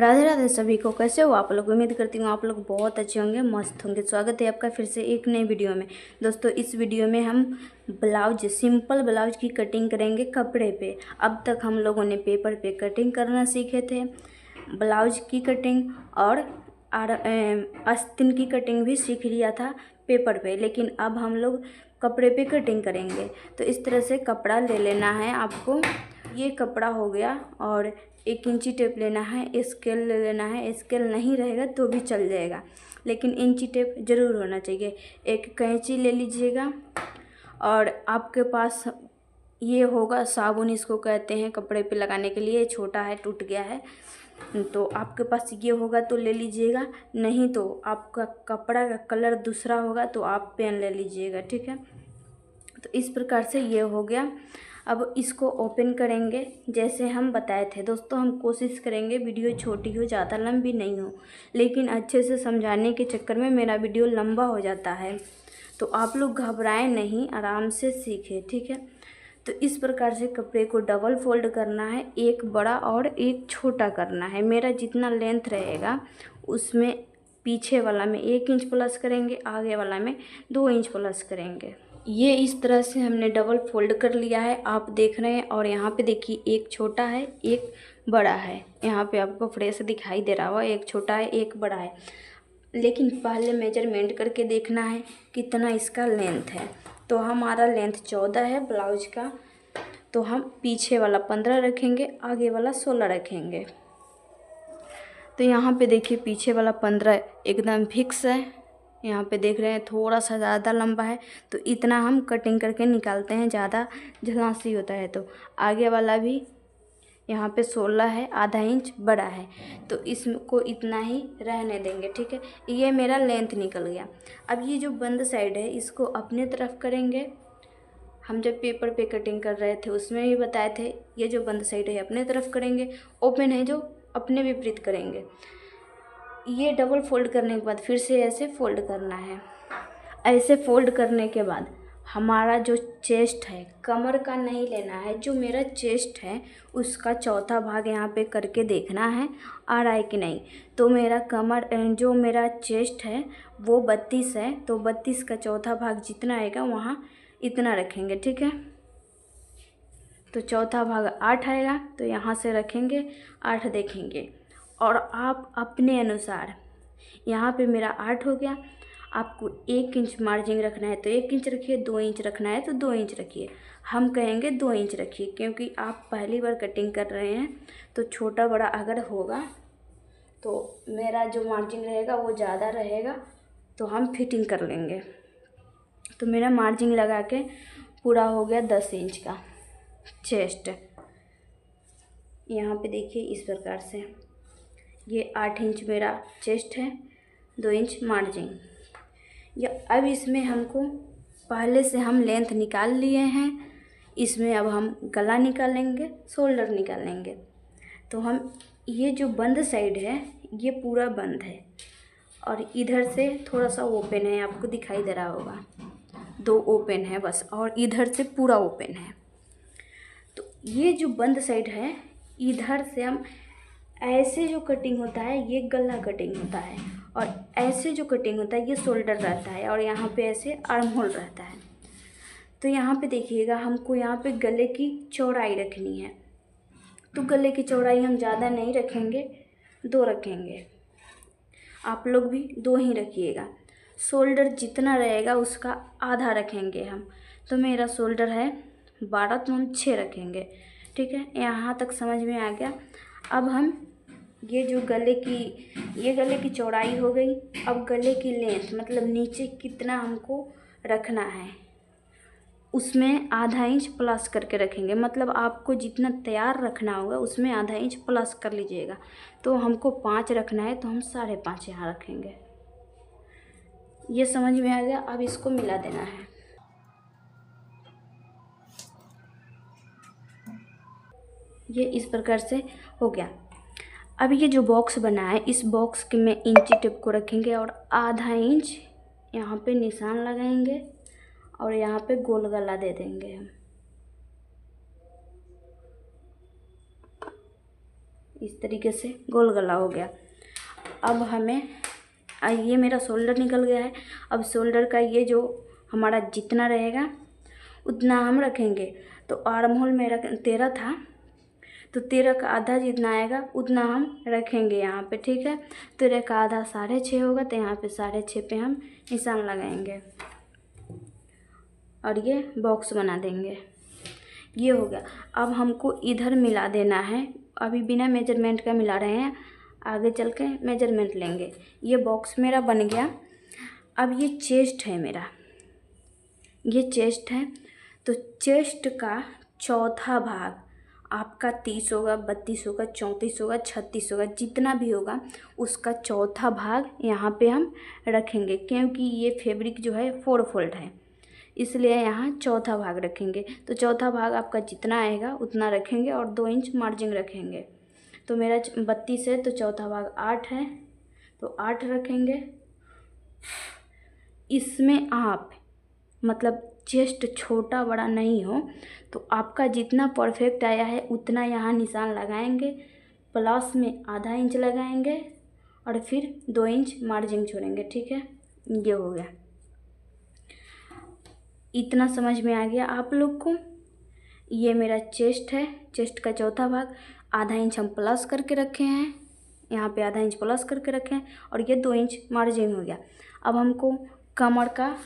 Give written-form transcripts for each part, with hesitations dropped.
राधे राधे सभी को। कैसे हो आप लोग? उम्मीद करती हूँ आप लोग बहुत अच्छे होंगे, मस्त होंगे। स्वागत है आपका फिर से एक नई वीडियो में। दोस्तों इस वीडियो में हम ब्लाउज, सिंपल ब्लाउज की कटिंग करेंगे कपड़े पे। अब तक हम लोगों ने पेपर पे कटिंग करना सीखे थे, ब्लाउज की कटिंग और आस्तीन की कटिंग भी सीख लिया था पेपर पे, लेकिन अब हम लोग कपड़े पे कटिंग करेंगे। तो इस तरह से कपड़ा ले लेना है आपको। ये कपड़ा हो गया और 1 इंची टेप लेना है, स्केल ले लेना है। स्केल नहीं रहेगा तो भी चल जाएगा, लेकिन इंची टेप ज़रूर होना चाहिए। एक कैंची ले लीजिएगा और आपके पास ये होगा साबुन, इसको कहते हैं कपड़े पे लगाने के लिए। छोटा है, टूट गया है, तो आपके पास ये होगा तो ले लीजिएगा, नहीं तो आपका कपड़ा का कलर दूसरा होगा तो आप पेन ले लीजिएगा, ठीक है। तो इस प्रकार से ये हो गया। अब इसको ओपन करेंगे जैसे हम बताए थे। दोस्तों हम कोशिश करेंगे वीडियो छोटी हो, ज़्यादा लंबी नहीं हो, लेकिन अच्छे से समझाने के चक्कर में मेरा वीडियो लंबा हो जाता है। तो आप लोग घबराएं नहीं, आराम से सीखें, ठीक है। तो इस प्रकार से कपड़े को डबल फोल्ड करना है, एक बड़ा और एक छोटा करना है। मेरा जितना लेंथ रहेगा उसमें पीछे वाला में 1 इंच प्लस करेंगे, आगे वाला में 2 इंच प्लस करेंगे। ये इस तरह से हमने डबल फोल्ड कर लिया है, आप देख रहे हैं। और यहाँ पे देखिए एक छोटा है एक बड़ा है, यहाँ पे आपको फ्रेश दिखाई दे रहा होगा। एक छोटा है एक बड़ा है, लेकिन पहले मेजरमेंट करके देखना है कितना इसका लेंथ है। तो हमारा लेंथ 14 है ब्लाउज का, तो हम पीछे वाला 15 रखेंगे, आगे वाला 16 रखेंगे। तो यहाँ पे देखिए पीछे वाला 15 एकदम फिक्स है। यहाँ पे देख रहे हैं थोड़ा सा ज़्यादा लंबा है, तो इतना हम कटिंग करके निकालते हैं, ज़्यादा झलासी होता है। तो आगे वाला भी यहाँ पे 16 है, आधा इंच बड़ा है, तो इसको इतना ही रहने देंगे, ठीक है। ये मेरा लेंथ निकल गया। अब ये जो बंद साइड है इसको अपने तरफ करेंगे। हम जब पेपर पे कटिंग कर रहे थे उसमें भी बताए थे, ये जो बंद साइड है अपने तरफ करेंगे, ओपन है जो अपने विपरीत करेंगे। ये डबल फोल्ड करने के बाद फिर से ऐसे फोल्ड करना है। ऐसे फोल्ड करने के बाद हमारा जो चेस्ट है, कमर का नहीं लेना है, जो मेरा चेस्ट है उसका चौथा भाग यहाँ पे करके देखना है आ रहा है कि नहीं। तो मेरा कमर, जो मेरा चेस्ट है वो 32 है, तो 32 का चौथा भाग जितना आएगा वहाँ इतना रखेंगे, ठीक है। तो चौथा भाग 8 आएगा, तो यहाँ से रखेंगे 8 देखेंगे। और आप अपने अनुसार, यहाँ पे मेरा 8 हो गया, आपको 1 इंच मार्जिन रखना है तो 1 इंच रखिए, 2 इंच रखना है तो 2 इंच रखिए। हम कहेंगे 2 इंच रखिए, क्योंकि आप पहली बार कटिंग कर रहे हैं, तो छोटा बड़ा अगर होगा तो मेरा जो मार्जिन रहेगा वो ज़्यादा रहेगा, तो हम फिटिंग कर लेंगे। तो मेरा मार्जिन लगा के पूरा हो गया 10 इंच का चेस्ट। यहाँ पे देखिए इस प्रकार से ये 8 इंच मेरा चेस्ट है, 2 इंच मार्जिन। या अब इसमें हमको पहले से हम लेंथ निकाल लिए हैं, इसमें अब हम गला निकालेंगे, शोल्डर निकालेंगे। तो हम ये जो बंद साइड है ये पूरा बंद है, और इधर से थोड़ा सा ओपन है, आपको दिखाई दे रहा होगा, 2 ओपन है बस, और इधर से पूरा ओपन है। तो ये जो बंद साइड है इधर से हम ऐसे जो कटिंग होता है ये गला कटिंग होता है, और ऐसे जो कटिंग होता है ये शोल्डर रहता है, और यहाँ पे ऐसे आर्म होल रहता है। तो यहाँ पे देखिएगा हमको यहाँ पे गले की चौड़ाई रखनी है। तो गले की चौड़ाई हम ज़्यादा नहीं रखेंगे, 2 रखेंगे। आप लोग भी 2 ही रखिएगा। शोल्डर जितना रहेगा उसका आधा रखेंगे हम। तो मेरा शोल्डर है 12, तो हम 6 रखेंगे, ठीक है। यहाँ तक समझ में आ गया। अब हम ये जो गले की चौड़ाई हो गई। अब गले की लेंथ मतलब नीचे कितना हमको रखना है उसमें आधा इंच प्लस करके रखेंगे। मतलब आपको जितना तैयार रखना होगा उसमें आधा इंच प्लस कर लीजिएगा। तो हमको 5 रखना है, तो हम 5.5 यहाँ रखेंगे। ये समझ में आ गया। अब इसको मिला देना है। ये इस प्रकार से हो गया। अब ये जो बॉक्स बना है इस बॉक्स के में इंची टेप को रखेंगे और आधा इंच यहाँ पे निशान लगाएंगे, और यहाँ पे गोल गला दे देंगे हम। इस तरीके से गोल गला हो गया। अब हमें ये मेरा शोल्डर निकल गया है। अब शोल्डर का ये जो हमारा जितना रहेगा उतना हम रखेंगे। तो आर्म होल मेरा 13 था, तो 13 का आधा जितना आएगा उतना हम रखेंगे यहाँ पे, ठीक है। 13 का आधा 6.5 होगा, तो यहाँ पे 6.5 पे हम निशान लगाएंगे और ये बॉक्स बना देंगे। ये हो गया। अब हमको इधर मिला देना है, अभी बिना मेजरमेंट का मिला रहे हैं, आगे चल के मेजरमेंट लेंगे। ये बॉक्स मेरा बन गया। अब ये चेस्ट है मेरा, ये चेस्ट है। तो चेस्ट का चौथा भाग आपका 30 होगा, 32 होगा, 34 होगा, 36 होगा, जितना भी होगा उसका चौथा भाग यहाँ पे हम रखेंगे, क्योंकि ये फैब्रिक जो है 4 फोल्ड है, इसलिए यहाँ चौथा भाग रखेंगे। तो चौथा भाग आपका जितना आएगा उतना रखेंगे और 2 इंच मार्जिन रखेंगे। तो मेरा 32 है, तो चौथा भाग 8 है, तो 8 रखेंगे। इसमें आप मतलब चेस्ट छोटा बड़ा नहीं हो, तो आपका जितना परफेक्ट आया है उतना यहाँ निशान लगाएंगे, प्लस में आधा इंच लगाएंगे और फिर 2 इंच मार्जिन छोड़ेंगे, ठीक है। ये हो गया। इतना समझ में आ गया आप लोग को। ये मेरा चेस्ट है, चेस्ट का चौथा भाग आधा इंच हम प्लस करके रखे हैं, यहाँ पे आधा इंच प्लस करके रखे हैं और ये 2 इंच मार्जिन हो गया। अब हमको कमर का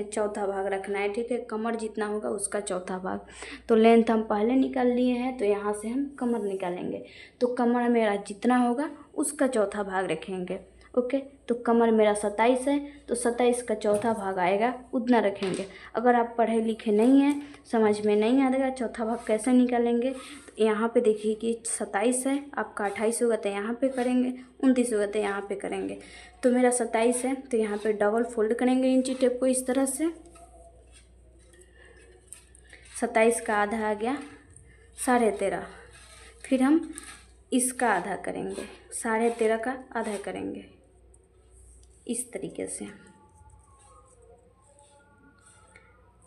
चौथा भाग रखना है, ठीक है। कमर जितना होगा उसका चौथा भाग। तो लेंथ हम पहले निकाल लिए हैं, तो यहाँ से हम कमर निकालेंगे। तो कमर मेरा जितना होगा उसका चौथा भाग रखेंगे, ओके। तो कमर मेरा 27 है, तो 27 का चौथा भाग आएगा उतना रखेंगे। अगर आप पढ़े लिखे नहीं हैं, समझ में नहीं आएगा चौथा भाग कैसे निकालेंगे, तो यहाँ पे देखिए कि 27 है, आपका 28 होगा तो यहाँ पे करेंगे, 29 होगा तो यहाँ पे करेंगे। तो मेरा 27 है, तो यहाँ पे डबल फोल्ड करेंगे इंची टेप को इस तरह से। 27 का आधा आ गया 13.5, फिर हम इसका आधा करेंगे, 13.5 का आधा करेंगे इस तरीके से।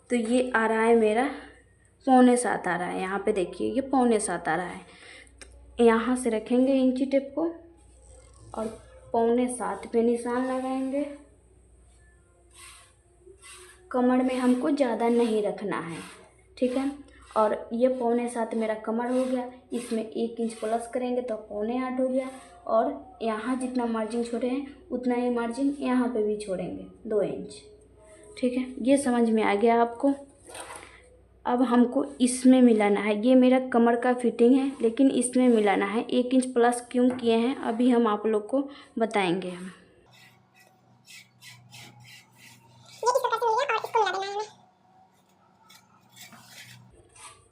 तो ये आ रहा है मेरा 6.25 आ रहा है, यहाँ पे देखिए ये 6.25 आ रहा है। तो यहाँ से रखेंगे इंची टेप को और 6.25 पे निशान लगाएंगे। कमर में हमको ज़्यादा नहीं रखना है, ठीक है। और ये 6.25 मेरा कमर हो गया, इसमें 1 इंच प्लस करेंगे तो 7.25 हो गया। और यहाँ जितना मार्जिन छोड़े हैं उतना ही मार्जिन यहाँ पे भी छोड़ेंगे 2 इंच, ठीक है। ये समझ में आ गया आपको। अब हमको इसमें मिलाना है, ये मेरा कमर का फिटिंग है लेकिन इसमें मिलाना है। 1 इंच प्लस क्यों किए हैं अभी हम आप लोग को बताएंगे। हम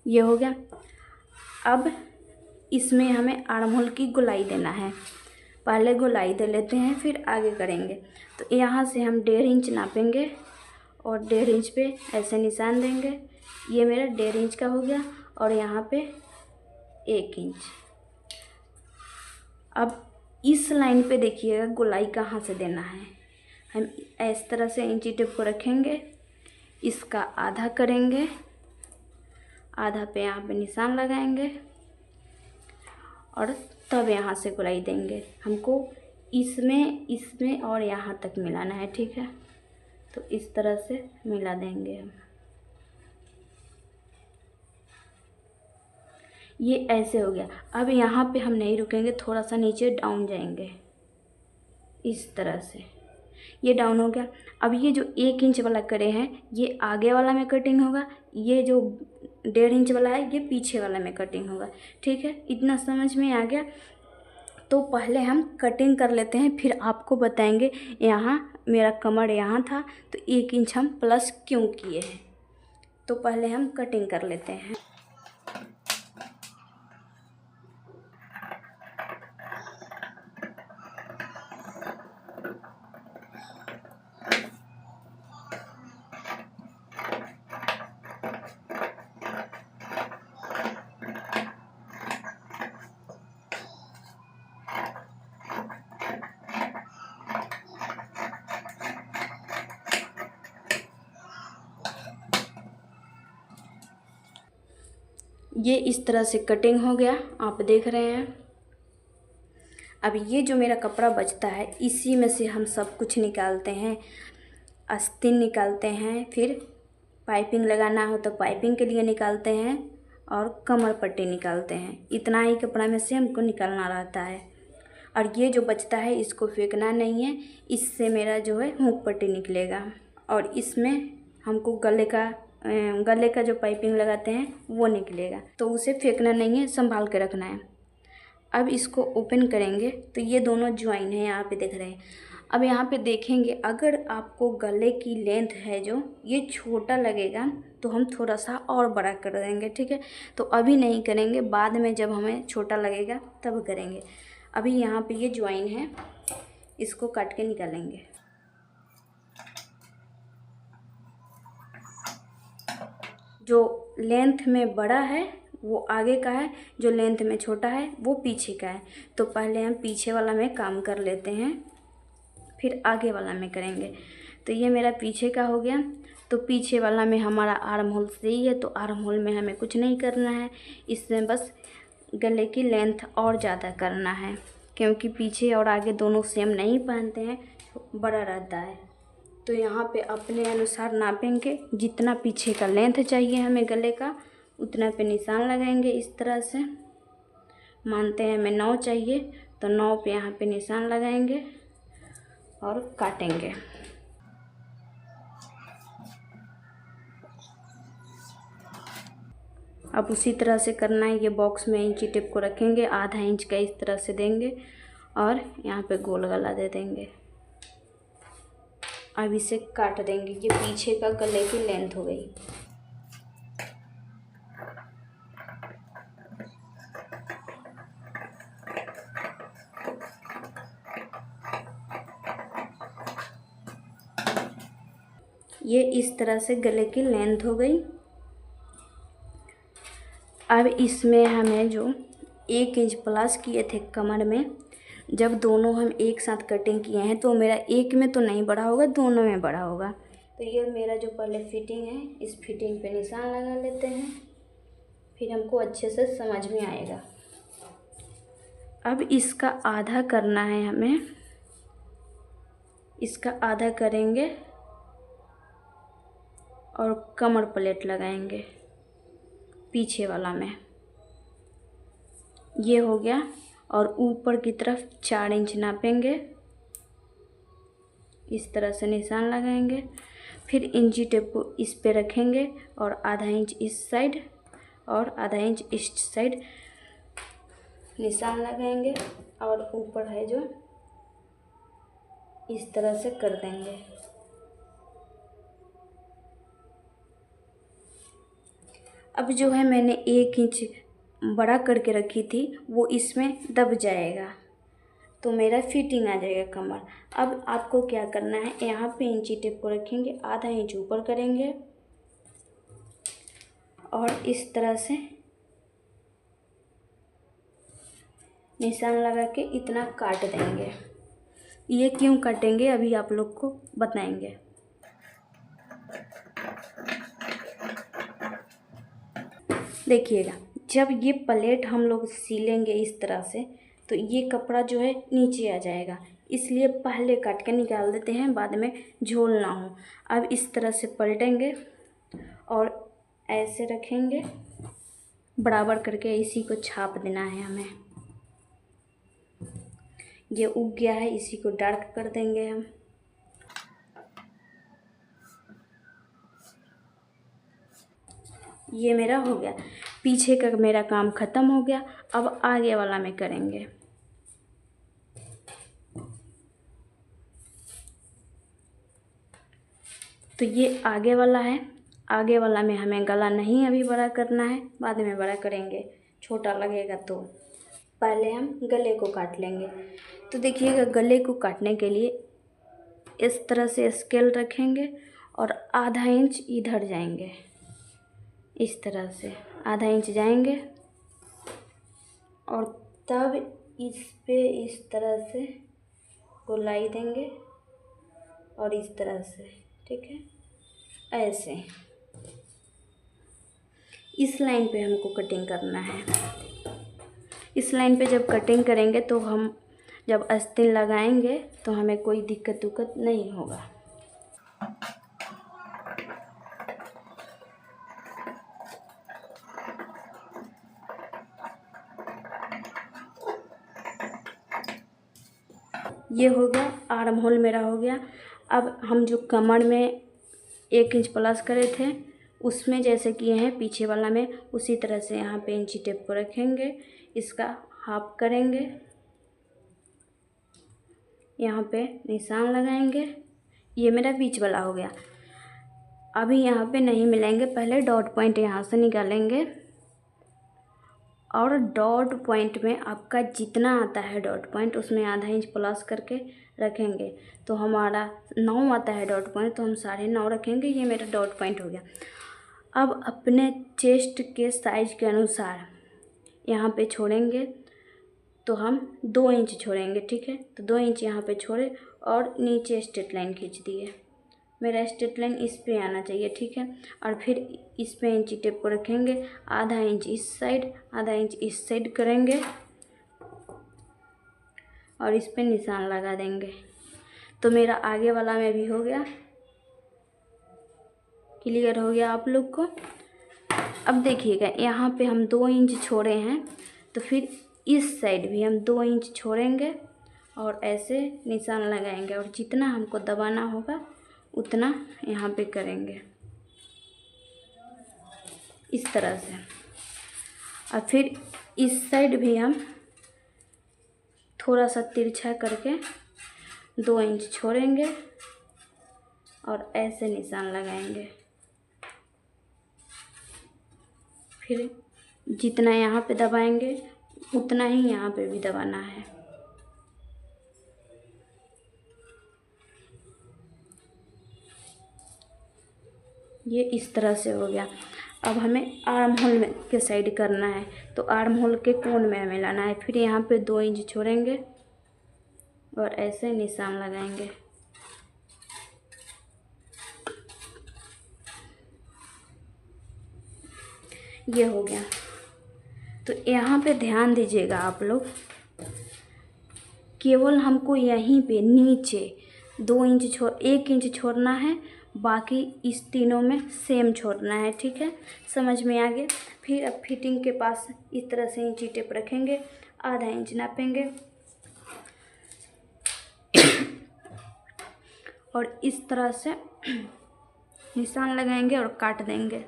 ये हो गया। अब इसमें हमें आर्म होल की गोलाई देना है, पहले गोलाई दे लेते हैं फिर आगे करेंगे। तो यहाँ से हम 1.5 इंच नापेंगे और 1.5 इंच पे ऐसे निशान देंगे। ये मेरा 1.5 इंच का हो गया और यहाँ पे 1 इंच। अब इस लाइन पे देखिएगा गोलाई कहाँ से देना है। हम इस तरह से इंची टेप को रखेंगे, इसका आधा करेंगे, आधा पे यहाँ पे निशान लगाएंगे और तब यहाँ से गोलाई देंगे। हमको इसमें और यहाँ तक मिलाना है, ठीक है। तो इस तरह से मिला देंगे हम। ये ऐसे हो गया। अब यहाँ पे हम नहीं रुकेंगे, थोड़ा सा नीचे डाउन जाएंगे इस तरह से। ये डाउन हो गया। अब ये जो 1 इंच वाला करे हैं ये आगे वाला में कटिंग होगा, ये जो 1.5 इंच वाला है ये पीछे वाला में कटिंग होगा, ठीक है। इतना समझ में आ गया। तो पहले हम कटिंग कर लेते हैं, फिर आपको बताएंगे। यहाँ मेरा कमर यहाँ था तो 1 इंच हम प्लस क्यों किए हैं। तो पहले हम कटिंग कर लेते हैं। ये इस तरह से कटिंग हो गया, आप देख रहे हैं। अब ये जो मेरा कपड़ा बचता है इसी में से हम सब कुछ निकालते हैं। आस्तीन निकालते हैं, फिर पाइपिंग लगाना हो तो पाइपिंग के लिए निकालते हैं, और कमर पट्टी निकालते हैं। इतना ही कपड़ा में से हमको निकालना रहता है। और ये जो बचता है इसको फेंकना नहीं है, इससे मेरा जो है हुक पट्टी निकलेगा। और इसमें हमको गले का जो पाइपिंग लगाते हैं वो निकलेगा, तो उसे फेंकना नहीं है, संभाल के रखना है। अब इसको ओपन करेंगे तो ये दोनों ज्वाइन है, यहाँ पे देख रहे हैं। अब यहाँ पे देखेंगे, अगर आपको गले की लेंथ है जो ये छोटा लगेगा तो हम थोड़ा सा और बड़ा कर देंगे, ठीक है। तो अभी नहीं करेंगे, बाद में जब हमें छोटा लगेगा तब करेंगे। अभी यहाँ पे ये ज्वाइन है, इसको काट के निकालेंगे। जो लेंथ में बड़ा है वो आगे का है, जो लेंथ में छोटा है वो पीछे का है। तो पहले हम पीछे वाला में काम कर लेते हैं, फिर आगे वाला में करेंगे। तो ये मेरा पीछे का हो गया। तो पीछे वाला में हमारा आर्म होल सही है, तो आर्म होल में हमें कुछ नहीं करना है, इसमें बस गले की लेंथ और ज़्यादा करना है, क्योंकि पीछे और आगे दोनों सेम नहीं पहनते हैं, बड़ा रहता है। तो यहाँ पे अपने अनुसार नापेंगे, जितना पीछे का लेंथ चाहिए हमें गले का उतना पे निशान लगाएंगे। इस तरह से मानते हैं हमें 9 चाहिए, तो 9 पे यहाँ पे निशान लगाएंगे और काटेंगे। अब उसी तरह से करना है। ये बॉक्स में इंची टेप को रखेंगे, आधा इंच का इस तरह से देंगे और यहाँ पे गोल गला दे देंगे। अब इसे काट देंगे। ये पीछे का गले की लेंथ हो गई। ये इस तरह से गले की लेंथ हो गई। अब इसमें हमें जो 1 इंच प्लस किए थे कमर में, जब दोनों हम एक साथ कटिंग किए हैं तो मेरा एक में तो नहीं बड़ा होगा, दोनों में बड़ा होगा। तो ये मेरा जो पहले फिटिंग है, इस फिटिंग पे निशान लगा लेते हैं, फिर हमको अच्छे से समझ में आएगा। अब इसका आधा करना है हमें, इसका आधा करेंगे और कमर प्लेट लगाएंगे पीछे वाला में। ये हो गया। और ऊपर की तरफ 4 इंच नापेंगे, इस तरह से निशान लगाएंगे। फिर इंची टेप को इस पे रखेंगे और आधा इंच इस साइड और आधा इंच इस साइड निशान लगाएंगे, और ऊपर है जो इस तरह से कर देंगे। अब जो है मैंने 1 इंच बड़ा करके रखी थी वो इसमें दब जाएगा, तो मेरा फिटिंग आ जाएगा कमर। अब आपको क्या करना है, यहाँ पे इंची टेप को रखेंगे, आधा इंच ऊपर करेंगे और इस तरह से निशान लगा के इतना काट देंगे। ये क्यों काटेंगे अभी आप लोग को बताएंगे। देखिएगा, जब ये प्लेट हम लोग सिलेंगे इस तरह से तो ये कपड़ा जो है नीचे आ जाएगा, इसलिए पहले काट के निकाल देते हैं, बाद में झोल ना हो। अब इस तरह से पलटेंगे और ऐसे रखेंगे, बराबर करके इसी को छाप देना है हमें। ये उग गया है, इसी को डार्क कर देंगे हम। ये मेरा हो गया, पीछे का मेरा काम ख़त्म हो गया। अब आगे वाला में करेंगे। तो ये आगे वाला है, आगे वाला में हमें गला नहीं अभी बड़ा करना है, बाद में बड़ा करेंगे, छोटा लगेगा तो। पहले हम गले को काट लेंगे। तो देखिएगा, गले को काटने के लिए इस तरह से स्केल रखेंगे और आधा इंच इधर जाएंगे, इस तरह से आधा इंच जाएंगे और तब इस पे इस तरह से गोलाई देंगे और इस तरह से, ठीक है, ऐसे इस लाइन पे हमको कटिंग करना है। इस लाइन पे जब कटिंग करेंगे तो हम जब आस्तीन लगाएंगे तो हमें कोई दिक्कत नहीं होगा। ये हो गया, आर्म होल मेरा हो गया। अब हम जो कमर में 1 इंच प्लस करे थे उसमें जैसे किए हैं पीछे वाला में, उसी तरह से यहाँ पे इंची टेप को रखेंगे, इसका हाफ करेंगे, यहाँ पे निशान लगाएंगे। ये मेरा बीच वाला हो गया। अभी यहाँ पे नहीं मिलाएंगे, पहले डॉट पॉइंट यहाँ से निकालेंगे और डॉट पॉइंट में आपका जितना आता है डॉट पॉइंट उसमें आधा इंच प्लस करके रखेंगे। तो हमारा 9 आता है डॉट पॉइंट, तो हम 9.5 रखेंगे। ये मेरा डॉट पॉइंट हो गया। अब अपने चेस्ट के साइज के अनुसार यहाँ पे छोड़ेंगे, तो हम 2 इंच छोड़ेंगे, ठीक है। तो 2 इंच यहाँ पे छोड़े और नीचे स्ट्रेट लाइन खींच दिए। मेरा स्ट्रेट लाइन इस पे आना चाहिए, ठीक है। और फिर इस पे इंची टेप को रखेंगे, आधा इंच इस साइड, आधा इंच इस साइड करेंगे और इस पे निशान लगा देंगे। तो मेरा आगे वाला में भी हो गया। क्लियर हो गया आप लोग को। अब देखिएगा, यहाँ पे हम 2 इंच छोड़े हैं, तो फिर इस साइड भी हम 2 इंच छोड़ेंगे और ऐसे निशान लगाएंगे और जितना हमको दबाना होगा उतना यहाँ पे करेंगे इस तरह से। और फिर इस साइड भी हम थोड़ा सा तिरछा करके 2 इंच छोड़ेंगे और ऐसे निशान लगाएंगे। फिर जितना यहाँ पे दबाएंगे उतना ही यहाँ पे भी दबाना है। ये इस तरह से हो गया। अब हमें आर्म होल में के साइड करना है, तो आर्म होल के कोण में हमें लाना है। फिर यहाँ पे 2 इंच छोड़ेंगे और ऐसे निशान लगाएंगे। ये हो गया। तो यहाँ पे ध्यान दीजिएगा आप लोग, केवल हमको यहीं पे नीचे 2 इंच 1 इंच छोड़ना है, बाकी इस तीनों में सेम छोड़ना है, ठीक है। समझ में आ गया। फिर अब फिटिंग के पास इस तरह से इंची टेप रखेंगे, आधा इंच नापेंगे और इस तरह से निशान लगाएंगे और काट देंगे।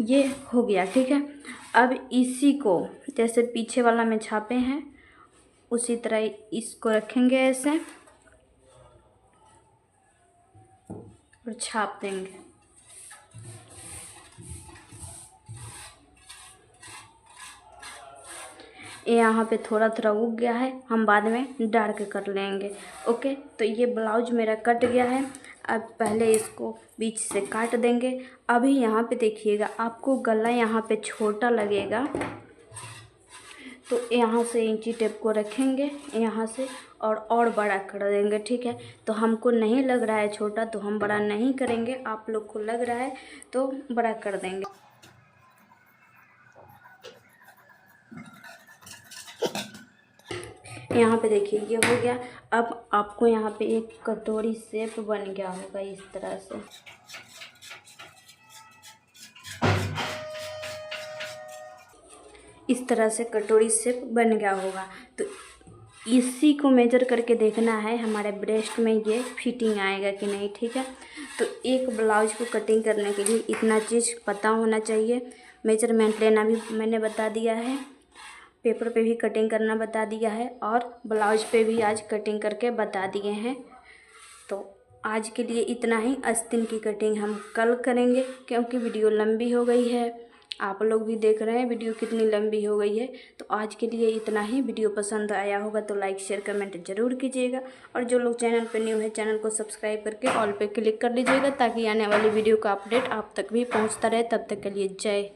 ये हो गया, ठीक है। अब इसी को जैसे पीछे वाला में छापे हैं उसी तरह इसको रखेंगे ऐसे और छाप देंगे। यहाँ पे थोड़ा थोड़ा उग गया है, हम बाद में डार्क कर लेंगे। ओके, तो ये ब्लाउज मेरा कट गया है। अब पहले इसको बीच से काट देंगे। अभी यहाँ पे देखिएगा, आपको गला यहाँ पे छोटा लगेगा, तो यहाँ से इंची टेप को रखेंगे यहाँ से और बड़ा कर देंगे, ठीक है। तो हमको नहीं लग रहा है छोटा, तो हम बड़ा नहीं करेंगे। आप लोग को लग रहा है तो बड़ा कर देंगे। यहाँ पे देखिए ये हो गया। अब आपको यहाँ पे एक कटोरी शेप बन गया होगा इस तरह से। इस तरह से कटोरी शेप बन गया होगा। तो इसी को मेजर करके देखना है हमारे ब्रेस्ट में ये फिटिंग आएगा कि नहीं, ठीक है। तो एक ब्लाउज को कटिंग करने के लिए इतना चीज़ पता होना चाहिए। मेजरमेंट लेना भी मैंने बता दिया है, पेपर पे भी कटिंग करना बता दिया है और ब्लाउज पे भी आज कटिंग करके बता दिए हैं। तो आज के लिए इतना ही। आस्तीन की कटिंग हम कल करेंगे, क्योंकि वीडियो लंबी हो गई है। आप लोग भी देख रहे हैं वीडियो कितनी लंबी हो गई है। तो आज के लिए इतना ही। वीडियो पसंद आया होगा तो लाइक शेयर कमेंट ज़रूर कीजिएगा, और जो लोग चैनल पर न्यू है चैनल को सब्सक्राइब करके ऑल पे क्लिक कर लीजिएगा, ताकि आने वाली वीडियो का अपडेट आप तक भी पहुंचता रहे। तब तक के लिए जय।